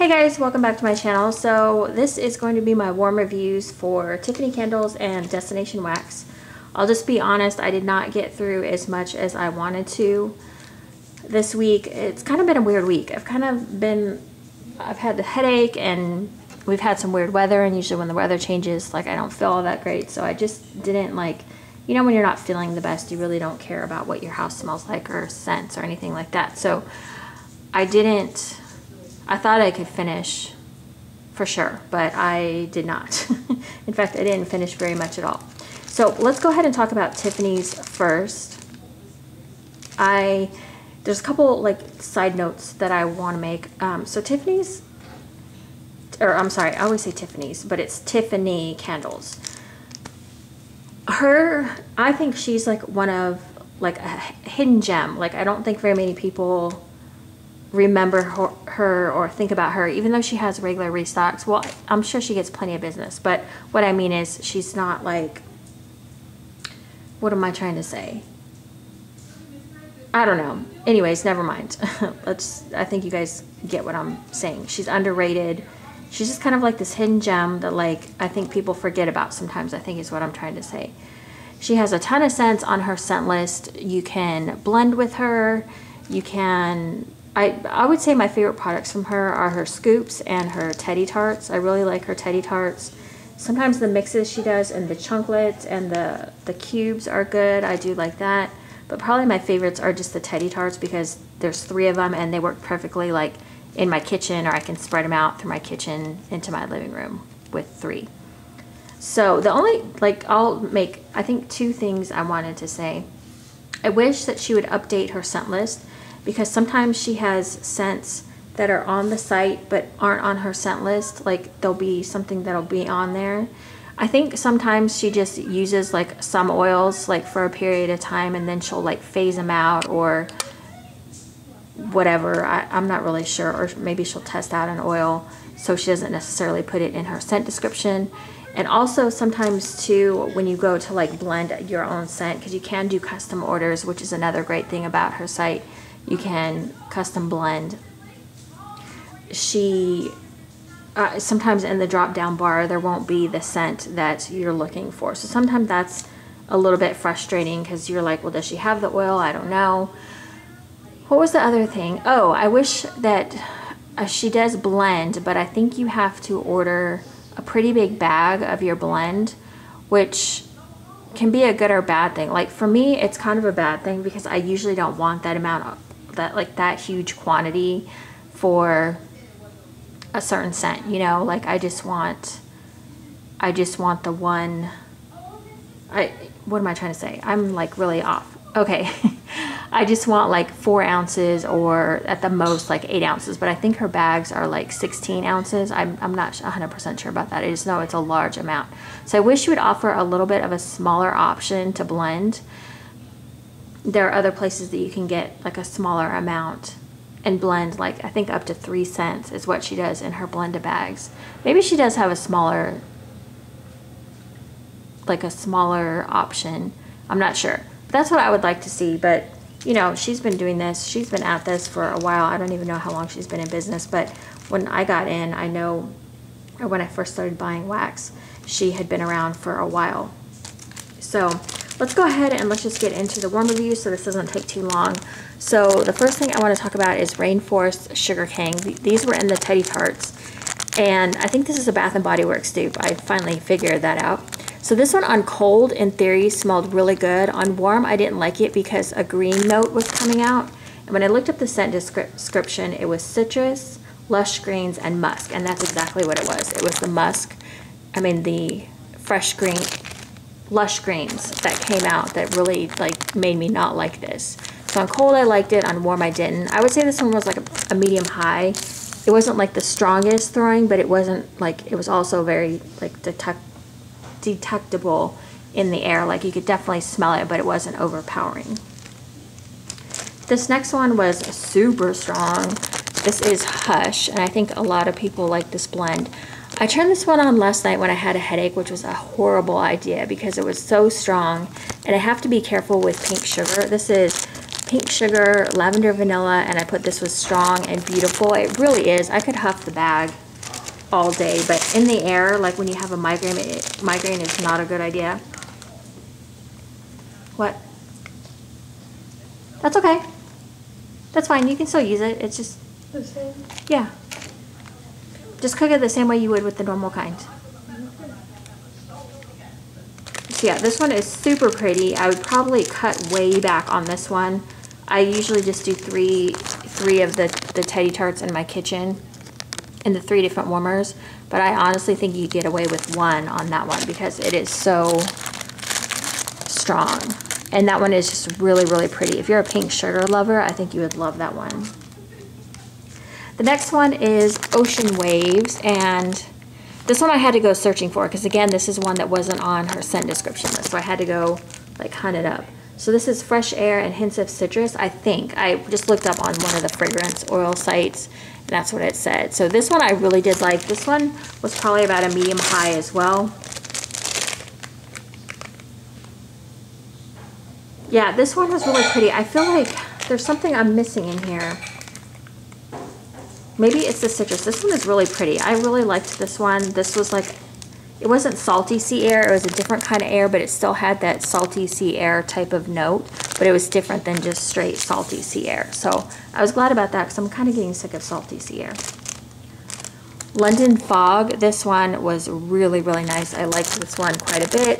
Hey guys, welcome back to my channel. So this is going to be my warm reviews for Tiffany candles and Destination Wax. I'll just be honest, I did not get through as much as I wanted to this week. It's kind of been a weird week. I've had the headache and we've had some weird weather, and usually when the weather changes, like, I don't feel all that great. So I just didn't, like, you know, when you're not feeling the best, you really don't care about what your house smells like or scents or anything like that. So I thought I could finish for sure, but I did not. In fact, I didn't finish very much at all. So let's go ahead and talk about Tiffany's first. There's a couple like side notes that I want to make. So Tiffany's, or I'm sorry, I always say Tiffany's, but it's Tiffany candles. I think she's like one of like a hidden gem. Like, I don't think very many people remember her or think about her, even though she has regular restocks. Well, I'm sure she gets plenty of business, but what I mean is she's not like, what am I trying to say? I don't know. Anyways, never mind. I think you guys get what I'm saying. She's underrated. She's just kind of like this hidden gem that, like, I think people forget about sometimes, I think is what I'm trying to say. She has a ton of scents on her scent list. You can blend with her. You can, I would say my favorite products from her are her scoops and her teddy tarts. I really like her teddy tarts. Sometimes the mixes she does and the chunklets and the cubes are good. I do like that. But probably my favorites are just the teddy tarts, because there's 3 of them and they work perfectly like in my kitchen, or I can spread them out through my kitchen into my living room with 3. So the only, like, I'll make, I think 2 things I wanted to say. I wish that she would update her scent list, because sometimes she has scents that are on the site but aren't on her scent list. Like, there'll be something that'll be on there. I think sometimes she just uses like some oils like for a period of time, and then she'll like phase them out or whatever. I'm not really sure. Or maybe she'll test out an oil so she doesn't necessarily put it in her scent description. And also sometimes too, when you go to like blend your own scent, because you can do custom orders, which is another great thing about her site. You can custom blend. Sometimes in the drop down bar there won't be the scent that you're looking for. So sometimes that's a little bit frustrating, because you're like, well, does she have the oil? I don't know. What was the other thing? Oh, I wish that she does blend, but I think you have to order a pretty big bag of your blend, which can be a good or bad thing. Like, for me, it's kind of a bad thing, because I usually don't want that amount of that huge quantity for a certain scent, you know. Like, I just want the one. What am I trying to say? I'm like really off. Okay. I just want like 4 ounces, or at the most like 8 ounces, but I think her bags are like 16 ounces. I'm not 100% sure about that. I just know it's a large amount. So I wish you would offer a little bit of a smaller option to blend. There are other places that you can get like a smaller amount and blend, like I think up to 3 cents is what she does in her blended bags. Maybe she does have a smaller option. I'm not sure. That's what I would like to see. But you know, she's been doing this, she's been at this for a while. I don't even know how long she's been in business, but when I got in, I know, or when I first started buying wax, she had been around for a while. So let's go ahead and let's just get into the warm review so this doesn't take too long. So the first thing I want to talk about is Rainforest Sugarcane. These were in the Teddy Tarts, and I think this is a Bath & Body Works dupe. I finally figured that out. So this one on cold, in theory, smelled really good. On warm, I didn't like it because a green note was coming out. And when I looked up the scent description, it was citrus, lush greens, and musk. And that's exactly what it was. It was the musk, the fresh green, lush greens that came out that really like made me not like this. So on cold, I liked it. On warm, I didn't. I would say this one was like a medium high. It wasn't like the strongest throwing, but it wasn't like, it was also very like detectable in the air. Like, you could definitely smell it, but it wasn't overpowering. This next one was super strong. This is Hush, and I think a lot of people like this blend. I turned this one on last night when I had a headache, which was a horrible idea because it was so strong, and I have to be careful with pink sugar. This is pink sugar, lavender vanilla, and I put this with strong and beautiful. It really is. I could huff the bag all day, but in the air, like when you have a migraine, migraine is not a good idea. What? That's okay. That's fine. You can still use it. It's just the same. Yeah. Just cook it the same way you would with the normal kind. So yeah, this one is super pretty. I would probably cut way back on this one. I usually just do three of the Teddy Tarts in my kitchen in the 3 different warmers, but I honestly think you get away with one on that one because it is so strong. And that one is just really, really pretty. If you're a pink sugar lover, I think you would love that one. The next one is Ocean Waves, and this one I had to go searching for because again, this is one that wasn't on her scent description list, so I had to go like hunt it up. So this is fresh air and hints of citrus. I think I just looked up on one of the fragrance oil sites, and that's what it said. So this one I really did like. This one was probably about a medium high as well. Yeah, this one was really pretty. I feel like there's something I'm missing in here. Maybe it's the citrus. This one is really pretty. I really liked this one. This was like, it wasn't salty sea air. It was a different kind of air, but it still had that salty sea air type of note, but it was different than just straight salty sea air. So I was glad about that because I'm kind of getting sick of salty sea air. London Fog. This one was really, really nice. I liked this one quite a bit.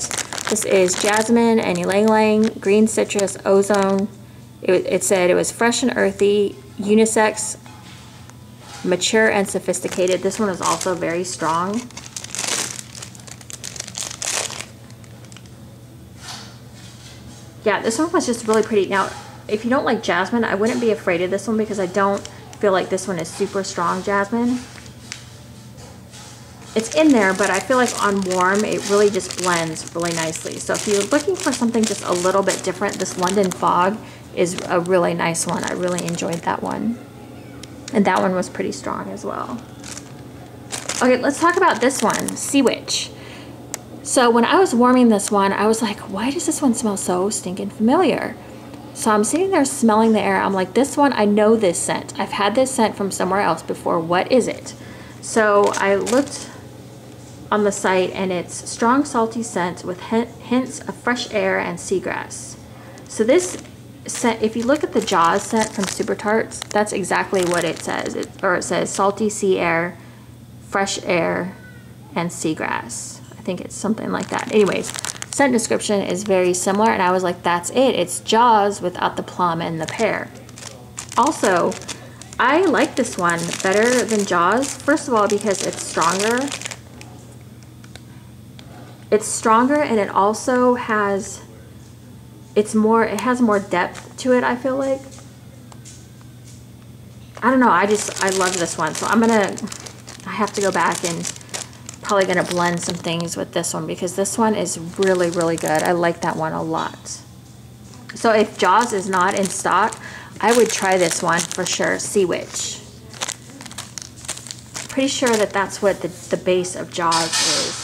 This is jasmine and ylang ylang, green citrus, ozone. It said it was fresh and earthy, unisex, mature and sophisticated. This one is also very strong. Yeah, this one was just really pretty. Now, if you don't like jasmine, I wouldn't be afraid of this one because I don't feel like this one is super strong jasmine. It's in there, but I feel like on warm, it really just blends really nicely. So if you're looking for something just a little bit different, this London Fog is a really nice one. I really enjoyed that one. And that one was pretty strong as well. Okay, let's talk about this one, Sea Witch. So when I was warming this one, I was like, why does this one smell so stinking familiar? So I'm sitting there smelling the air. I'm like, this one, I know this scent. I've had this scent from somewhere else before. What is it? So I looked on the site and it's strong salty scent with hints of fresh air and seagrass. So this scent, if you look at the Jaws scent from Super Tarts, that's exactly what it says. It says salty sea air, fresh air, and seagrass. I think it's something like that. Anyways, scent description is very similar, and I was like, that's it. It's Jaws without the plum and the pear. Also, I like this one better than Jaws. First of all, because it's stronger. It's stronger, and it also has, it has more depth to it, I feel like. I don't know, I love this one. So I have to go back and probably gonna blend some things with this one because this one is really, really good. I like that one a lot. So if Jaws is not in stock, I would try this one for sure, Sea Witch. Pretty sure that that's what the base of Jaws is.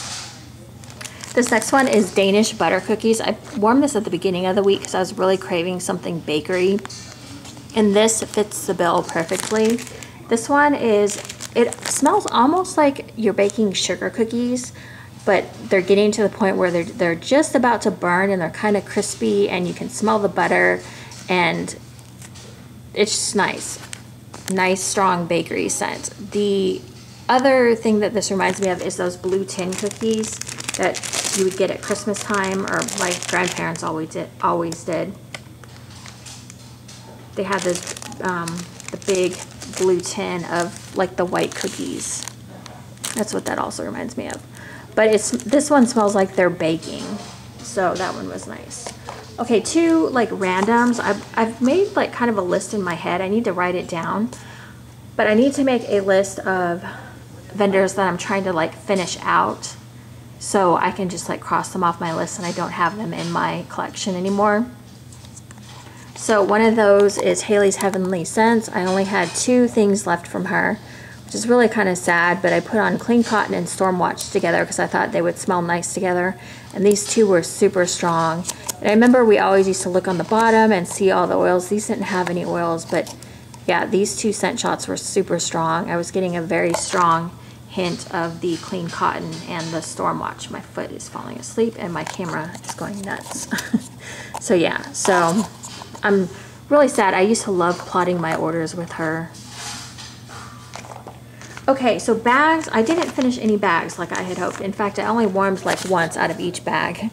This next one is Danish butter cookies. I warmed this at the beginning of the week because I was really craving something bakery. And this fits the bill perfectly. This one it smells almost like you're baking sugar cookies, but they're getting to the point where they're just about to burn and they're kind of crispy and you can smell the butter and it's just nice. Nice, strong bakery scent. The other thing that this reminds me of is those blue tin cookies that you would get at Christmas time, or my grandparents always did. They had this, the big blue tin of like the white cookies. That's what that also reminds me of. But this one smells like they're baking. So that one was nice. Okay, two like randoms. I've made like kind of a list in my head. I need to write it down. But I need to make a list of vendors that I'm trying to like finish out, so I can just like cross them off my list and I don't have them in my collection anymore. So one of those is Haley's Heavenly Scents. I only had 2 things left from her. which is really kind of sad, but I put on Clean Cotton and Storm Watch together because I thought they would smell nice together. And these two were super strong. And I remember we always used to look on the bottom and see all the oils. These didn't have any oils, but yeah, these two scent shots were super strong. I was getting a very strong hint of the Clean Cotton and the Storm Watch. My foot is falling asleep and my camera is going nuts. So yeah, so I'm really sad. I used to love plotting my orders with her. Okay, so bags, I didn't finish any bags like I had hoped. In fact, I only warmed like once out of each bag.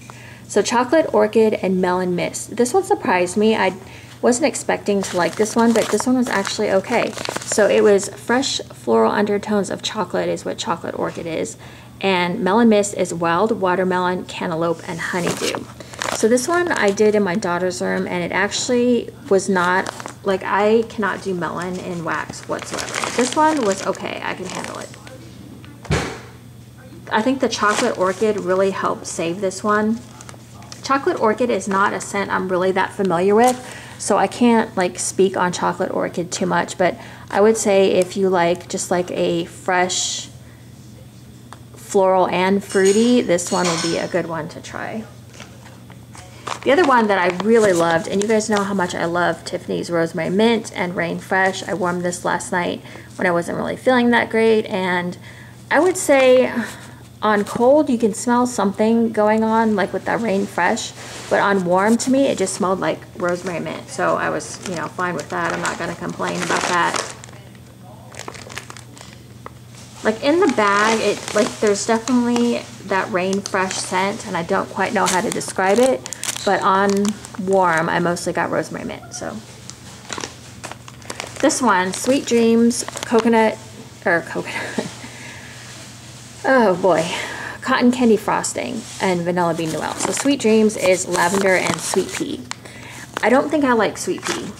So Chocolate Orchid and Melon Mist. This one surprised me. I wasn't expecting to like this one, but this one was actually okay. So it was fresh floral undertones of chocolate is what Chocolate Orchid is. And Melon Mist is wild watermelon, cantaloupe, and honeydew. So this one I did in my daughter's room, and it actually was not, like, I cannot do melon in wax whatsoever. This one was okay. I can handle it. I think the Chocolate Orchid really helped save this one. Chocolate Orchid is not a scent I'm really that familiar with, so I can't like speak on Chocolate Orchid too much, but I would say if you like just like a fresh floral and fruity, this one would be a good one to try. The other one that I really loved, and you guys know how much I love Tiffany's Rosemary Mint and Rain Fresh. I warmed this last night when I wasn't really feeling that great, and I would say on cold you can smell something going on like with that Rain Fresh, but on warm to me it just smelled like Rosemary Mint. So I was, you know, fine with that. I'm not going to complain about that. Like in the bag, it like there's definitely that Rain Fresh scent, and I don't quite know how to describe it. But on warm, I mostly got Rosemary Mint. So this one, Sweet Dreams, coconut. Oh boy, cotton candy frosting and vanilla bean noel. So Sweet Dreams is lavender and sweet pea. I don't think I like sweet pea,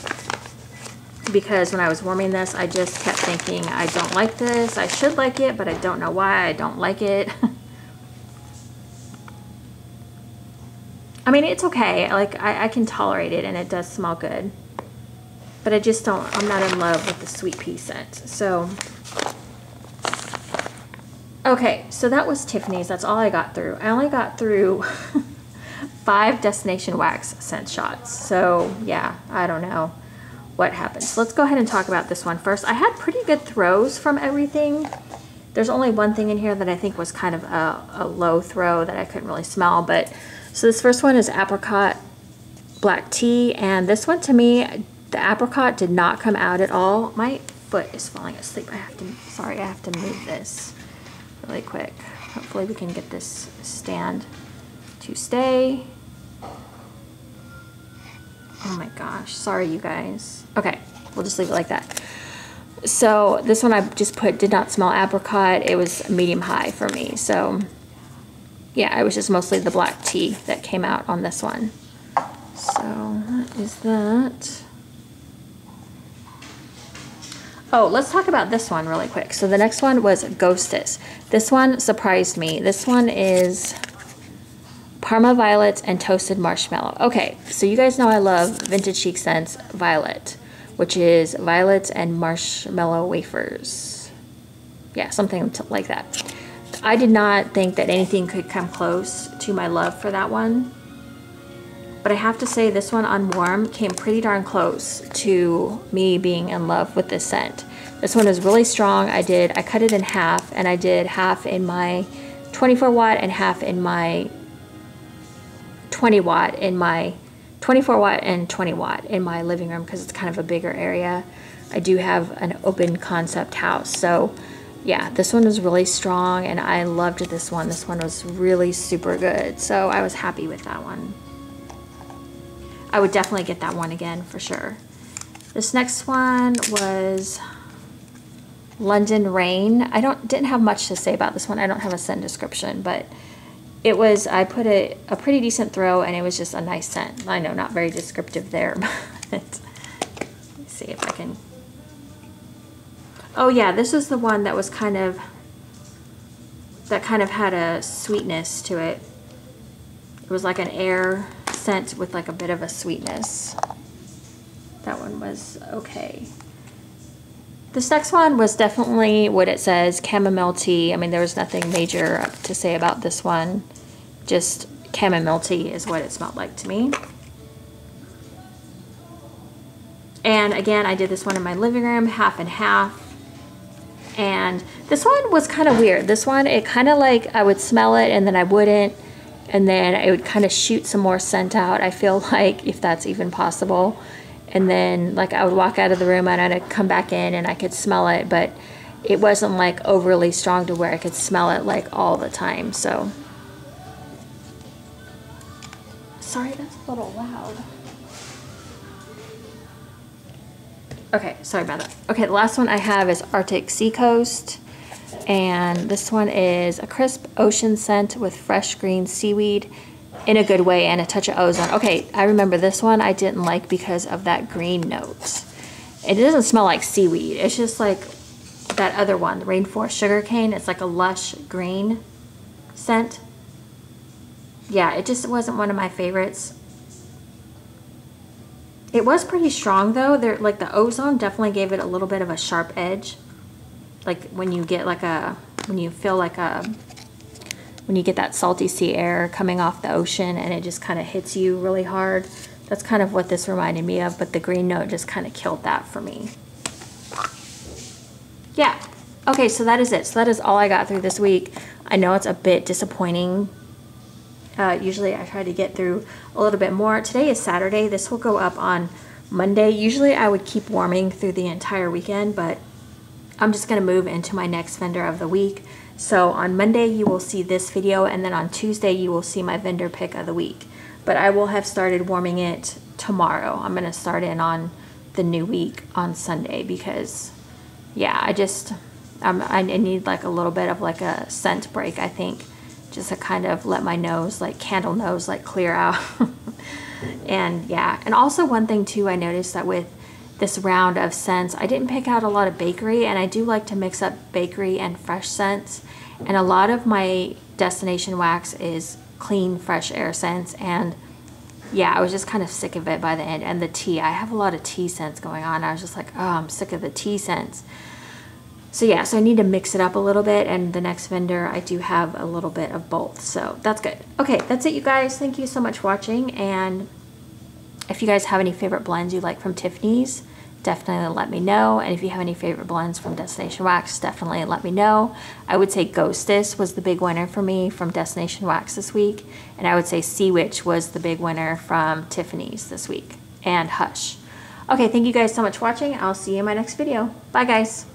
because when I was warming this, I just kept thinking, I don't like this. I should like it, but I don't know why I don't like it. I mean, it's okay. Like, I can tolerate it, and it does smell good. But I just don't, I'm not in love with the sweet pea scent. So, okay, so that was Tiffany's. That's all I got through. I only got through 5 Destination Wax scent shots. So, yeah, I don't know what happened. So let's go ahead and talk about this one first. I had pretty good throws from everything. There's only one thing in here that I think was kind of a low throw that I couldn't really smell, but so this first one is Apricot Black Tea, and this one to me, the apricot did not come out at all. My foot is falling asleep. I have to move this really quick. Hopefully we can get this stand to stay. Oh my gosh, sorry you guys. Okay, we'll just leave it like that. So this one I just put did not smell apricot. It was medium high for me. So yeah, it was just mostly the black tea that came out on this one. So what is that? Oh, let's talk about this one really quick. So the next one was Ghostess. This one surprised me. This one is Parma Violets and Toasted Marshmallow. Okay, so you guys know I love Vintage Chic Scents Violet, which is violets and marshmallow wafers. Yeah, something like that. I did not think that anything could come close to my love for that one. But I have to say this one on warm came pretty darn close to me being in love with this scent. This one is really strong. I cut it in half, and I did half in my 24 watt and half in my 20 watt in my 24 watt and 20 watt in my living room because it's kind of a bigger area. I do have an open concept house. So yeah, this one was really strong and I loved this one. This one was really super good. So I was happy with that one. I would definitely get that one again for sure. This next one was London Rain. I didn't have much to say about this one. I don't have a scent description, but it was, I put a pretty decent throw and it was just a nice scent. I know, not very descriptive there, but let's see if I can. Oh yeah, this is the one that was kind of had a sweetness to it. It was like an air scent with like a bit of a sweetness. That one was okay. this next one was definitely what it says, chamomile tea. I mean, there was nothing major to say about this one. Just chamomile tea is what it smelled like to me. And again, I did this one in my living room, half and half. And this one was kind of weird. This one, it kind of like, I would smell it and then I wouldn't. And then it would kind of shoot some more scent out, I feel like, if that's even possible. And then like I would walk out of the room and I'd come back in and I could smell it, but it wasn't like overly strong to where I could smell it like all the time. So, sorry, that's a little loud. Okay, sorry about that. Okay, the last one I have is Arctic Sea Coast. And this one is a crisp ocean scent with fresh green seaweed in a good way and a touch of ozone. Okay, I remember this one I didn't like because of that green note. It doesn't smell like seaweed. It's just like that other one, the rainforest sugarcane. It's like a lush green scent. Yeah, it just wasn't one of my favorites. It was pretty strong though. There, like the ozone definitely gave it a little bit of a sharp edge. Like when you get like when you get that salty sea air coming off the ocean and it just kind of hits you really hard. That's kind of what this reminded me of, but the green note just kind of killed that for me. Yeah. Okay, so that is it. So that is all I got through this week. I know it's a bit disappointing. Usually I try to get through a little bit more. Today is Saturday. This will go up on Monday. Usually I would keep warming through the entire weekend, but I'm just going to move into my next vendor of the week. So on Monday you will see this video, and then on Tuesday you will see my vendor pick of the week. But I will have started warming it tomorrow. I'm going to start in on the new week on Sunday because, yeah, I need like a little bit of like a scent break, I think. Just to kind of let my nose, like candle nose, like clear out. And yeah, and also one thing too, I noticed that with this round of scents, I didn't pick out a lot of bakery, and I do like to mix up bakery and fresh scents. And a lot of my destination wax is clean, fresh air scents. And yeah, I was just kind of sick of it by the end. And the tea, I have a lot of tea scents going on. I was just like, oh, I'm sick of the tea scents. So yeah, so I need to mix it up a little bit, and the next vendor I do have a little bit of both, so that's good. Okay, that's it, you guys. Thank you so much for watching, and if you guys have any favorite blends you like from Tiffany's, definitely let me know. And if you have any favorite blends from Destination Wax, definitely let me know. I would say Ghostess was the big winner for me from Destination Wax this week, and I would say Sea Witch was the big winner from Tiffany's this week, and Hush. Okay, thank you guys so much for watching. I'll see you in my next video. Bye, guys.